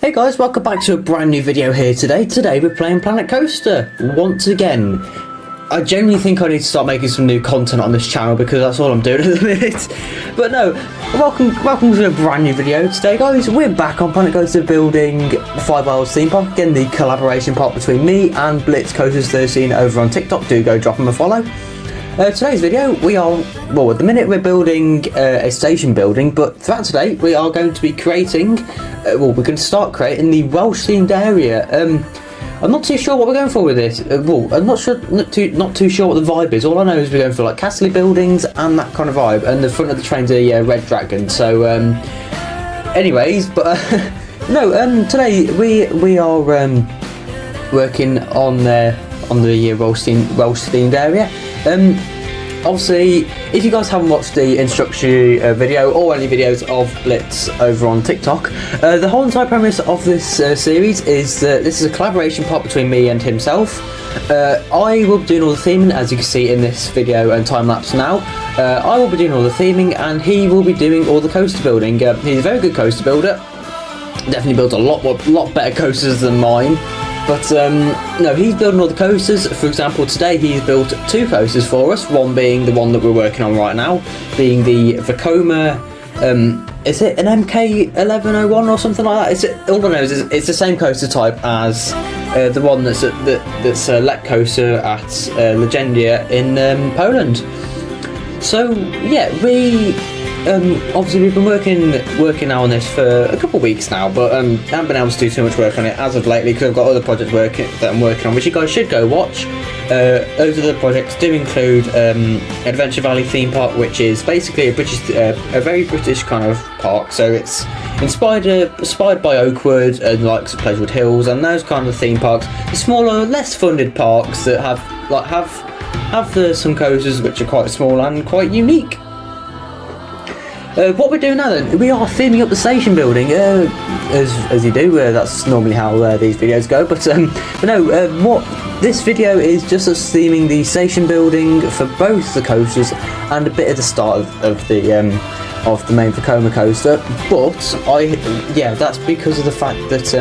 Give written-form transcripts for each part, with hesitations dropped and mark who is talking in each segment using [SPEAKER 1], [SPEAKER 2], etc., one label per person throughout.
[SPEAKER 1] Hey guys, welcome back to a brand new video here today. Today we're playing Planet Coaster once again. I genuinely think I need to start making some new content on this channel because that's all I'm doing at the minute. But no, welcome to a brand new video today guys. We're back on Planet Coaster building 5 Isles theme park. Again, the collaboration part between me and Blitz Coasters 13 over on TikTok. Do go drop them a follow. Today's video, we are, well, at the minute we're building a station building, but throughout today we are going to be creating, we're going to start creating the Welsh themed area. I'm not too sure what we're going for with this. I'm not too sure what the vibe is. All I know is we're going for like castle buildings and that kind of vibe, and the front of the train's a red dragon. So, anyways, but today we are working on the Welsh themed area. Obviously, if you guys haven't watched the introductory video or any videos of Blitz over on TikTok, the whole entire premise of this series is that this is a collaboration part between me and himself. I will be doing all the theming, as you can see in this video and time lapse now. I will be doing all the theming and he will be doing all the coaster building. He's a very good coaster builder. Definitely builds a lot better coasters than mine. But no, he's building all the coasters. For example, today he's built 2 coasters for us. One being the one that we're working on right now, being the Vekoma. Is it an MK1101 or something like that? All I know is it's the same coaster type as the one that's a Let coaster at Legendia in Poland. So yeah, obviously we've been working now on this for a couple of weeks now, but haven't been able to do too much work on it as of lately because I've got other projects that I'm working on, which you guys should go watch. Those other projects do include Adventure Valley theme park, which is basically a very British kind of park. So it's inspired by Oakwood and like Pleasurewood Hills and those kind of theme parks. The smaller, less funded parks that have some coasters which are quite small and quite unique. What we're doing now then, we are theming up the station building, as you do, that's normally how these videos go, but no, what this video is just us theming the station building for both the coasters and a bit at the start of the main Vekoma coaster, but that's because of the fact that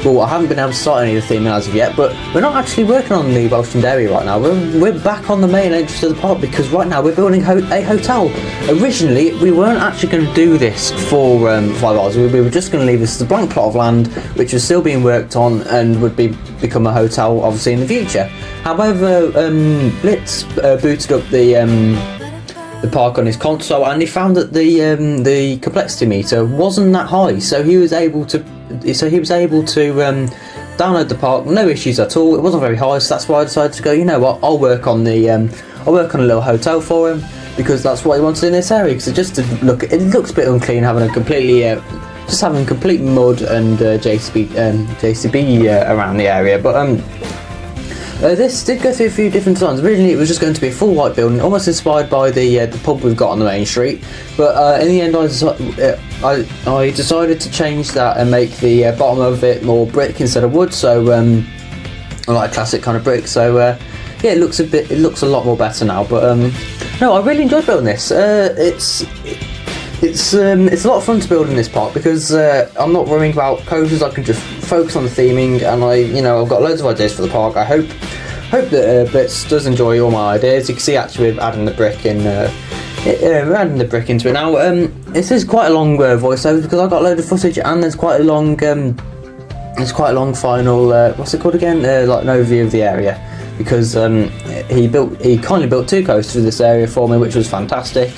[SPEAKER 1] well, I haven't been able to start any of the theming as of yet, but we're not actually working on the WELSH THEMED AREA right now. We're back on the main entrance of the park because right now we're building a hotel. Originally, we weren't actually going to do this for 5 Isles. We were just going to leave this as a blank plot of land, which was still being worked on and would become a hotel, obviously, in the future. However, Blitz booted up the park on his console, and he found that the complexity meter wasn't that high, so he was able to download the park, no issues at all. It wasn't very high, so that's why I decided to go, you know what, I'll work on a little hotel for him, because that's what he wanted in this area. Because it looks a bit unclean having having complete mud and JCB around the area, but this did go through a few different designs. Originally it was just going to be a full white building, almost inspired by the pub we've got on the main street, but in the end I decided to change that and make the bottom of it more brick instead of wood, so like a classic kind of brick, so yeah, it looks a lot more better now. But no, I really enjoyed building this. It's a lot of fun to build in this park because I'm not worrying about coasters. I can just focus on the theming, and I've got loads of ideas for the park. I hope that Blitz does enjoy all my ideas. You can see actually we're adding the brick in. We're adding the brick into it now. This is quite a long voiceover because I've got a load of footage, and there's quite a long final what's it called again? Like an overview of the area, because he kindly built 2 coasters for this area for me, which was fantastic.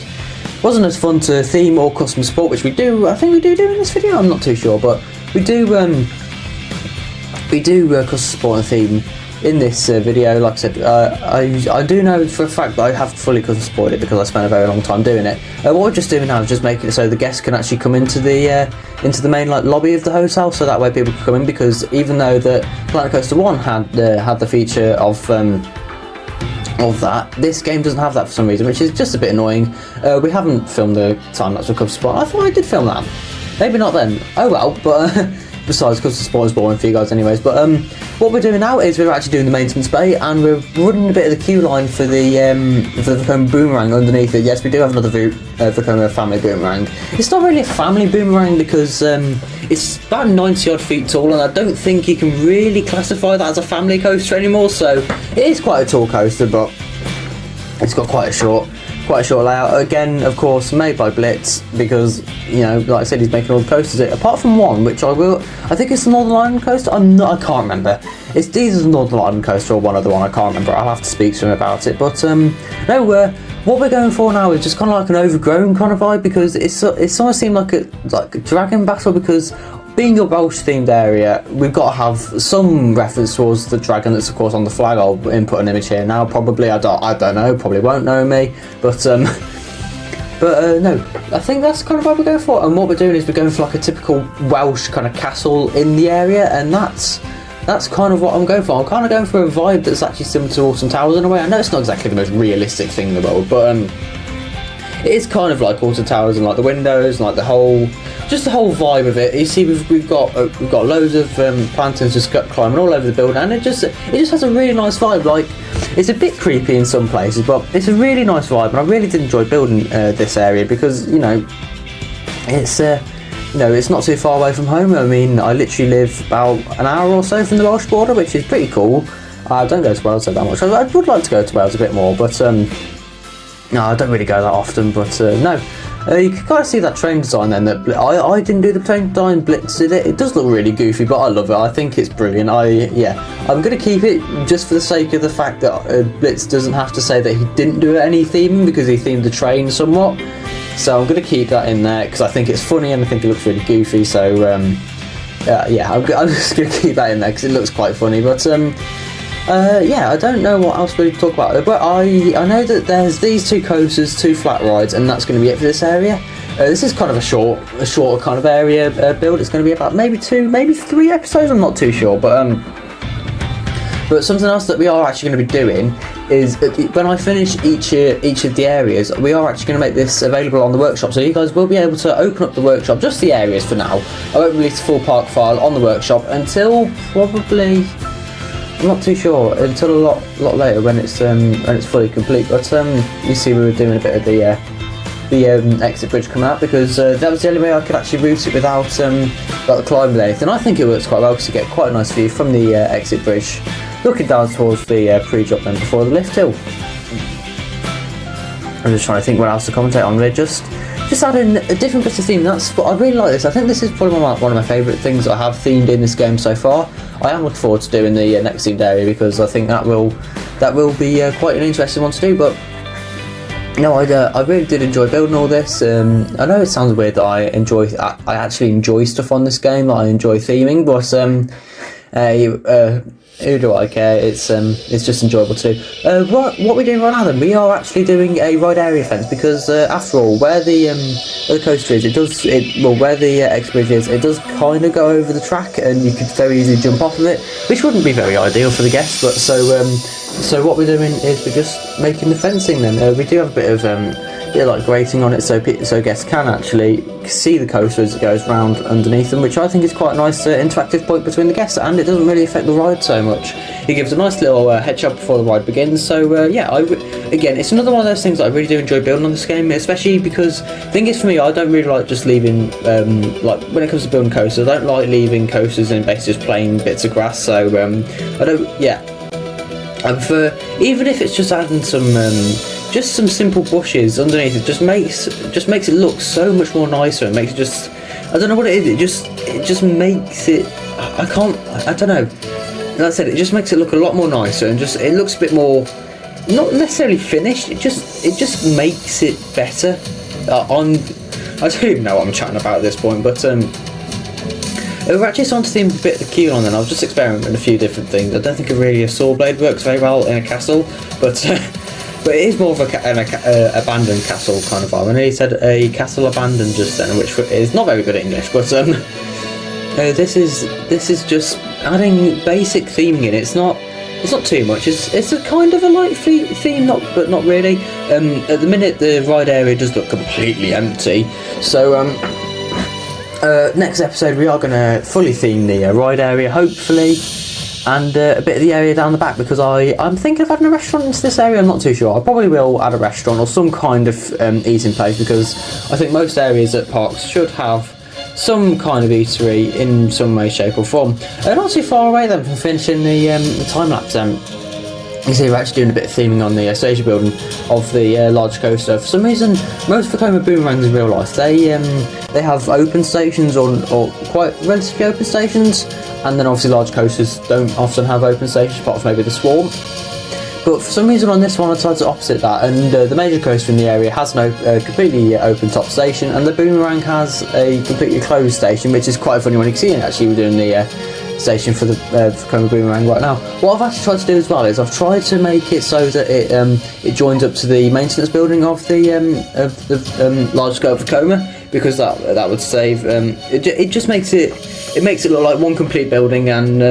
[SPEAKER 1] Wasn't as fun to theme or custom support, which I think we do in this video. I'm not too sure, but we do custom support and theme in this video. Like I said, I do know for a fact that I have fully custom supported it because I spent a very long time doing it. What we're just doing now is just making it so the guests can actually come into the main lobby of the hotel, so that way people can come in, because even though the Planet Coaster 1 had the feature of that, this game doesn't have that for some reason, which is just a bit annoying. We haven't filmed the time lapse of Cub Spot. I thought I did film that. Maybe not then. Oh well, but besides because the sport is boring for you guys anyways. But what we're doing now is we're actually doing the maintenance bay, and we're running a bit of the queue line for the Vekoma boomerang underneath it. Yes, we do have another Vekoma family boomerang. It's not really a family boomerang because it's about 90 odd feet tall, and I don't think you can really classify that as a family coaster anymore. So it is quite a tall coaster, but it's got quite a short layout. Again, of course, made by Blitz, because, you know, like I said, he's making all the coasters. Apart from one, which I think it's the Northern Ireland coaster. I can't remember. It's either the Northern Ireland coaster or one other one. I can't remember. I'll have to speak to him about it. But no, what we're going for now is just kind of like an overgrown kind of vibe, because it's sort of seemed like a dragon battle, because being a Welsh themed area, we've got to have some reference towards the dragon that's of course on the flag. I'll input an image here now. Probably I don't know. Probably won't know me. But no, I think that's kind of what we're going for. And what we're doing is we're going for like a typical Welsh kind of castle in the area, and that's kind of what I'm going for. I'm kind of going for a vibe that's actually similar to Alton Towers in a way. I know it's not exactly the most realistic thing in the world, but it is kind of like Alton Towers, and like the windows, and like the whole vibe of it. You see, we've got loads of plantains just climbing all over the building, and it just has a really nice vibe. Like, it's a bit creepy in some places, but it's a really nice vibe, and I really did enjoy building this area, because, you know, it's it's not too far away from home. I mean, I literally live about an hour or so from the Welsh border, which is pretty cool. I don't go to Wales that much. I would like to go to Wales a bit more, but no, I don't really go that often. But no, you can kind of see that train design then. That I didn't do the train design, Blitz did it. It does look really goofy, but I love it. I think it's brilliant. I'm going to keep it just for the sake of the fact that Blitz doesn't have to say that he didn't do any theming, because he themed the train somewhat. So I'm going to keep that in there because I think it's funny and I think it looks really goofy. So yeah, I'm just going to keep that in there because it looks quite funny. But yeah, I don't know what else we talk about, but I know that there's these two coasters, two flat rides, and that's going to be it for this area. This is kind of a shorter kind of area build. It's going to be about maybe 2, maybe 3 episodes. I'm not too sure, but something else that we are actually going to be doing is when I finish each of the areas, we are actually going to make this available on the workshop, so you guys will be able to open up the workshop, just the areas for now. I won't release the full park file on the workshop until probably, I'm not too sure, until a lot later when it's fully complete. But you see, we were doing a bit of the exit bridge coming out, because that was the only way I could actually route it without the climb with anything. I think it works quite well because you get quite a nice view from the exit bridge, looking down towards the pre-drop then before the lift hill. I'm just trying to think what else to commentate on. We're just adding a different bit of theme. That's what I really like. This, I think this is probably one of my favourite things I have themed in this game so far. I am looking forward to doing the next themed area, because I think that will be quite an interesting one to do. But no, I really did enjoy building all this. I know it sounds weird that I actually enjoy stuff on this game, that I enjoy theming, but who do I care? It's just enjoyable to do. What we're doing right now then, we are actually doing a ride area fence, because after all, where the coaster is, where the X bridge is, it does kind of go over the track, and you could very easily jump off of it, which wouldn't be very ideal for the guests. But so what we're doing is we're just making the fencing then. We do have a bit of like grating on it, so guests can actually see the coaster as it goes round underneath them, which I think is quite a nice interactive point between the guests, and it doesn't really affect the ride so much. It gives a nice little head shot before the ride begins. So yeah, again, it's another one of those things that I really do enjoy building on this game, especially because the thing is, for me, I don't really like just leaving like when it comes to building coasters, I don't like leaving coasters in basically just plain bits of grass. So I don't, yeah, for even if it's just adding some simple bushes underneath, it just makes it look so much more nicer. It makes it just, I don't know what it is, it just makes it, I don't know, like I said, it just makes it look a lot more nicer, and it looks a bit more, not necessarily finished, it just makes it better. I don't even know what I'm chatting about at this point, but we're actually starting to theme a bit of the queue on then. I was just experimenting with a few different things. I don't think a saw blade works very well in a castle, but it is more of an abandoned castle kind of vibe. I know you said a castle abandoned just then, which is not very good English, but this is just adding basic theming in. It's not too much. It's a kind of a light theme, but not really. At the minute, the ride area does look completely empty. So Next episode we are going to fully theme the ride area, hopefully, and a bit of the area down the back, because I'm thinking of adding a restaurant into this area. I'm not too sure. I probably will add a restaurant or some kind of eating place, because I think most areas at parks should have some kind of eatery in some way, shape or form. Not too far away then from finishing the time lapse. You see, we're actually doing a bit of theming on the station building of the large coaster. For some reason, most Vekoma boomerangs in real life, they have open stations or quite relatively open stations, and then obviously large coasters don't often have open stations, apart from maybe the Swarm. But for some reason on this one I tried to opposite that, and the major coaster in the area has no completely open top station, and the boomerang has a completely closed station, which is quite funny when you can see it. Actually, we're doing the station for the Vekoma boomerang right now. What I've actually tried to do as well is I've tried to make it so that it joins up to the maintenance building of the large scale Vekoma, because that would save. It just makes it look like one complete building, and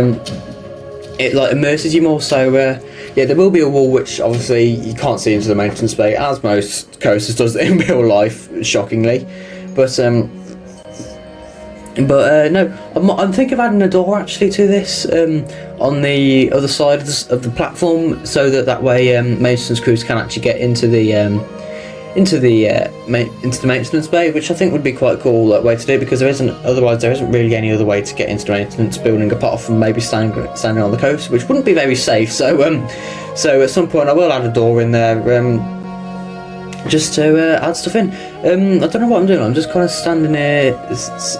[SPEAKER 1] it like immerses you more. So yeah, there will be a wall which obviously you can't see into the maintenance bay, as most coasters does in real life, shockingly. But no, I'm thinking of adding a door actually to this on the other side of the platform, so that way maintenance crews can actually get into the maintenance bay, which I think would be quite a cool way to do it, because there isn't really any other way to get into the maintenance building apart from maybe standing on the coast, which wouldn't be very safe. So at some point I will add a door in there, just to add stuff in. I don't know what I'm doing. I'm just kind of standing here.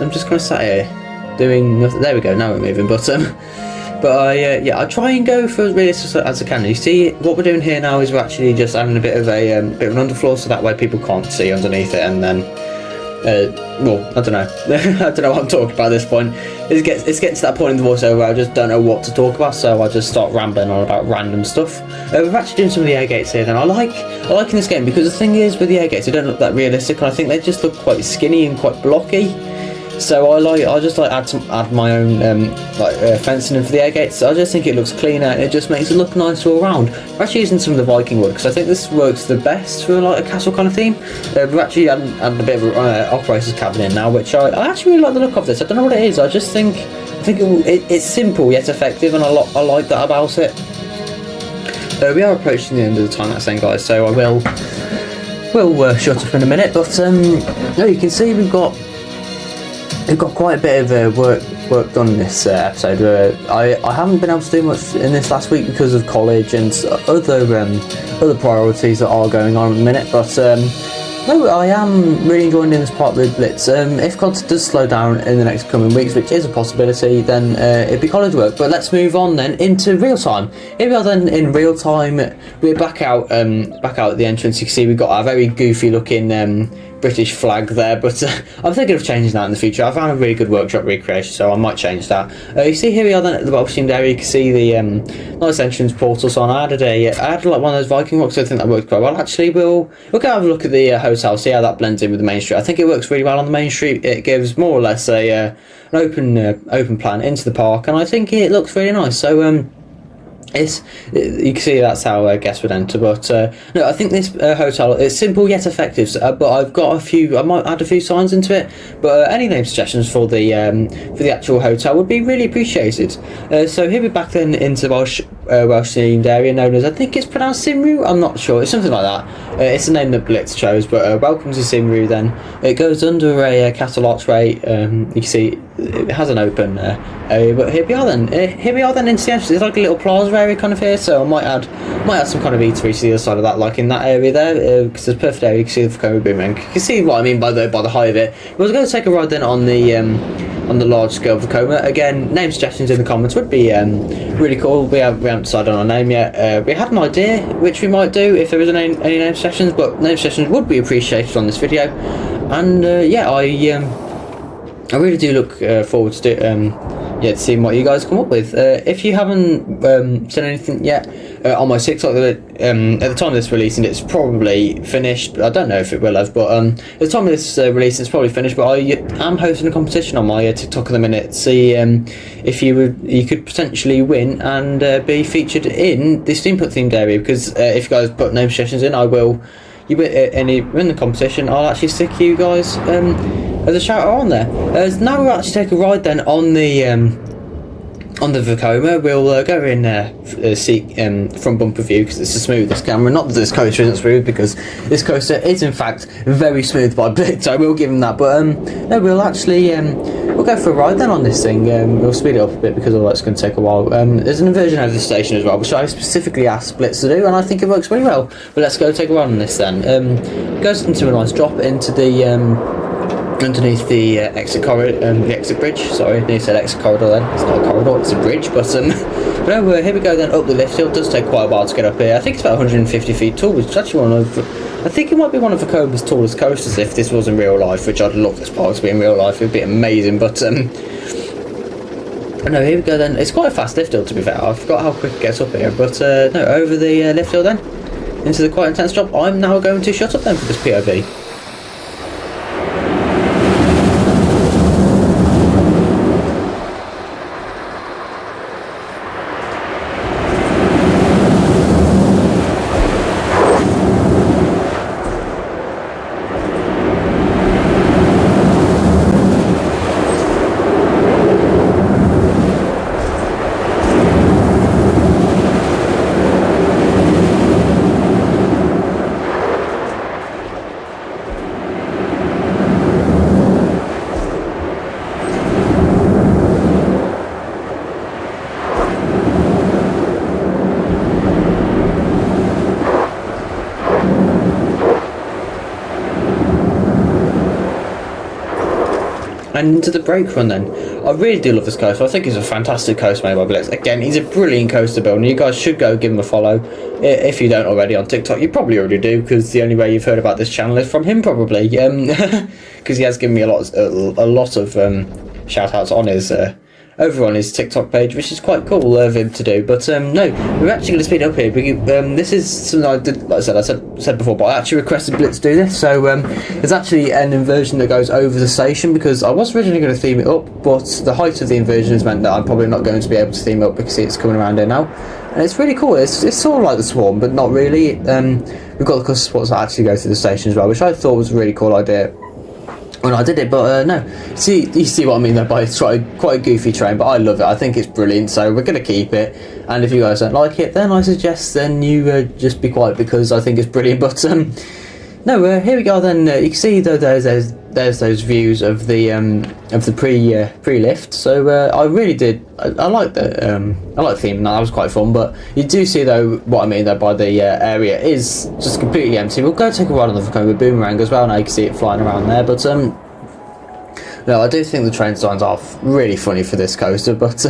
[SPEAKER 1] I'm just kind of sat here doing nothing. There we go. Now we're moving. But I try and go for as realistic as I can. You see, what we're doing here now is we're actually just adding a bit of an underfloor, so that way people can't see underneath it. And then, well, I don't know. I don't know what I'm talking about at this point. It's getting to that point in the voiceover where I just don't know what to talk about, so I just start rambling on about random stuff. We're actually doing some of the air gates here. Then I like in this game, because the thing is with the air gates, they don't look that realistic, and I think they just look quite skinny and quite blocky. So I just add my own fencing in for the air gates. I just think it looks cleaner, and it just makes it look nicer all around. We're actually using some of the Viking wood, because I think this works the best for like a castle kind of theme. We're actually adding a bit of operator's cabin in now, which I actually really like the look of this. I don't know what it is. I just think it's simple yet effective, and I like that about it. We are approaching the end of the time lapse then, guys, so I will shut up in a minute. But you can see we've got quite a bit of work done in this episode. I haven't been able to do much in this last week because of college and other priorities that are going on at the minute. But no, I am really enjoying doing this part with Blitz. If COD does slow down in the next coming weeks, which is a possibility, then it'd be college work. But let's move on then into real time. Here we are then in real time. We're back out at the entrance. You can see we've got a very goofy looking British flag there, but I'm thinking of changing that in the future. I found a really good workshop recreation, so I might change that. You see here we are then at the WELSH themed area. You can see the nice entrance portal. So I added like one of those Viking rocks. I think that worked quite well. Actually, we'll go have a look at the hotel, see how that blends in with the main street. I think it works really well on the main street. It gives more or less an open plan into the park, and I think it looks really nice. So you can see that's how guests would enter. But no, I think this hotel is simple yet effective. But I've got I might add a few signs into it. But any name suggestions for the actual hotel would be really appreciated. So here we're back then into Welsh themed area, known as, I think it's pronounced Simru. I'm not sure. It's something like that. It's the name that Blitz chose. But welcome to Simru. Then it goes under a castle archway. You can see it has an open area. But here we are then. Into the entrance. It's like a little plaza area kind of here, so I might add some kind of eatery to the other side of that, like in that area there, because there's a perfect area. You can see the Vekoma boomerang. You can see what I mean by the height of it. We're going to take a ride then on the large scale Vekoma. Again, name suggestions in the comments would be really cool. We haven't decided on a name yet. We had an idea which we might do if there isn't any name suggestions, but name suggestions would be appreciated on this video. And yeah, I really do look forward to seeing what you guys come up with. If you haven't seen anything yet on my TikTok, at the time of this releasing, it's probably finished. I don't know if it will have, but at the time of this release, it's probably finished. But I am hosting a competition on my TikTok at the minute. See if you could potentially win and be featured in the steampunk themed area. Because if you guys put name suggestions in, I will. You win the competition. I'll actually stick you guys as a shout out on there. Now we'll actually take a ride then on the Vekoma. We'll go in seek front bumper view because it's the smoothest camera. Not that this coaster isn't smooth, because this coaster is in fact very smooth by bits, so I will give him that. But no, we'll actually we'll go for a ride then on this thing. We'll speed it up a bit because otherwise it's going to take a while. There's an inversion over the station as well, which I specifically asked Blitz to do, and I think it works really well. But let's go take a ride on this then. Goes into a nice drop into the underneath the exit corridor, the exit bridge. Sorry, I nearly said exit corridor then. It's not a corridor, it's a bridge. But but no, here we go then up the lift hill. It does take quite a while to get up here. I think it's about 150 feet tall, which is actually I think it might be one of Vekoma's tallest coasters if this was in real life, which I'd love this park to be in real life. It'd be amazing. But no, here we go then. It's quite a fast lift hill, to be fair. I forgot how quick it gets up here. But no, over the lift hill then into the quite intense drop. I'm now going to shut up then for this POV. And into the brake run then. I really do love this coaster. I think it's a fantastic coaster made by Blitz. Again, he's a brilliant coaster builder. You guys should go give him a follow. If you don't already on TikTok, you probably already do, because the only way you've heard about this channel is from him probably. Because he has given me a lot of shout outs on his over on his TikTok page, which is quite cool of him to do. But no, we're actually going to speed up here. This is something I did, like I said before, but I actually requested Blitz do this. So there's actually an inversion that goes over the station, because I was originally going to theme it up, but the height of the inversion has meant that I'm probably not going to be able to theme it up, because it's coming around here now. And it's really cool. It's sort of like the Swarm, but not really. We've got the cluster spots that actually go through the station as well, which I thought was a really cool idea when I did it. But no, you see what I mean though, by it's quite a goofy train, but I love it. I think it's brilliant, so we're going to keep it. And if you guys don't like it, then I suggest then you just be quiet, because I think it's brilliant. But no, here we go then. You can see though there's those views of the pre-lift. So I really did. I like the theme. That was quite fun. But you do see though what I mean though by the area is just completely empty. We'll go take a ride on the Vekoma boomerang as well. Now you can see it flying around there. But no, I do think the train designs are really funny for this coaster. But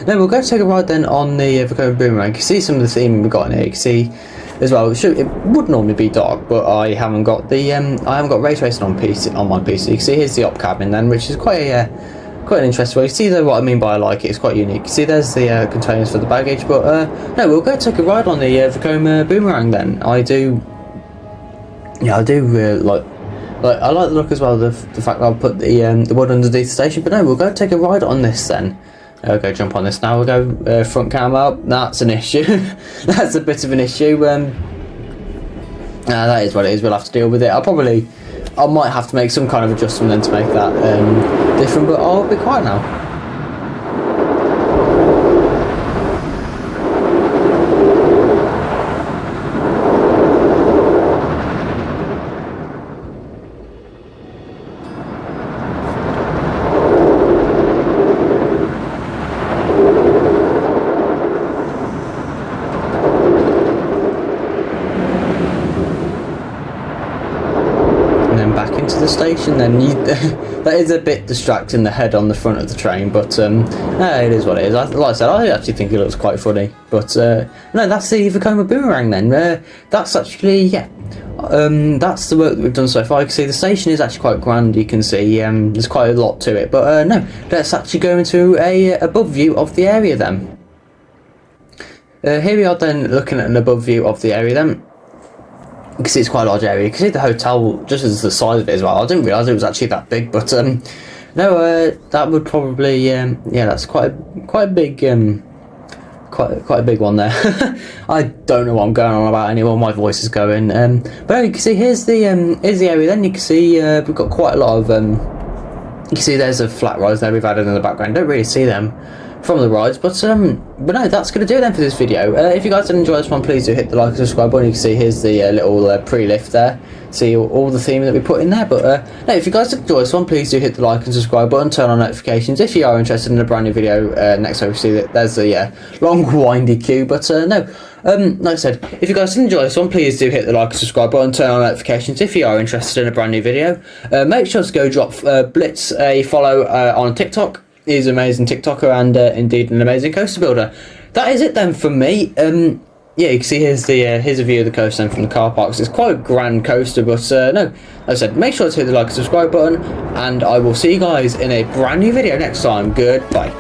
[SPEAKER 1] no, we'll go take a ride then on the Vekoma boomerang. You can see some of the theming we've got in here. You can see as well. It would normally be dark, but I haven't got the ray tracing on my PC. You can see here's the op cabin then, which is quite an interesting way. You see though what I mean by I like it. It's quite unique. You see there's the containers for the baggage. But no, we'll go take a ride on the Vekoma boomerang then. I do like I like the look as well. The fact that I'll put the wood underneath the station. But no, we'll go take a ride on this then. I'll go jump on this now. We'll go front cam up. That's an issue. That's a bit of an issue. That is what it is. We'll have to deal with it. I might have to make some kind of adjustment then to make that different. But I'll be quiet now. The station then that is a bit distracting, the head on the front of the train, but it is what it is. Like I said, I actually think it looks quite funny. But no, that's the Vekoma boomerang then. That's actually that's the work that we've done so far. You can see the station is actually quite grand. You can see there's quite a lot to it. But no, let's actually go into a above view of the area then. Here we are then looking at an above view of the area then. You can see it's quite a large area. You can see the hotel just as the size of it as well. I didn't realise it was actually that big, but no, that would probably that's quite a big quite a big one there. I don't know what I'm going on about anymore. My voice is going. But you can see here's the area. Then you can see we've got quite a lot of You can see there's a flat rides there we've added in the background. Don't really see them from the rides, but no, that's going to do it then for this video. If you guys did enjoy this one, please do hit the like and subscribe button. You can see here's the little pre-lift there. See all the theming that we put in there. But no, if you guys did enjoy this one, please do hit the like and subscribe button, turn on notifications if you are interested in a brand new video. Next time we see that there's a long windy queue, but no, like I said, if you guys did enjoy this one, please do hit the like and subscribe button, turn on notifications if you are interested in a brand new video. Make sure to go drop Blitz a follow on TikTok. He's an amazing TikToker and indeed an amazing coaster builder. That is it then from me. Yeah, you can see here's a view of the coaster then from the car parks. It's quite a grand coaster, but no, like I said, make sure to hit the like and subscribe button, and I will see you guys in a brand new video next time. Goodbye.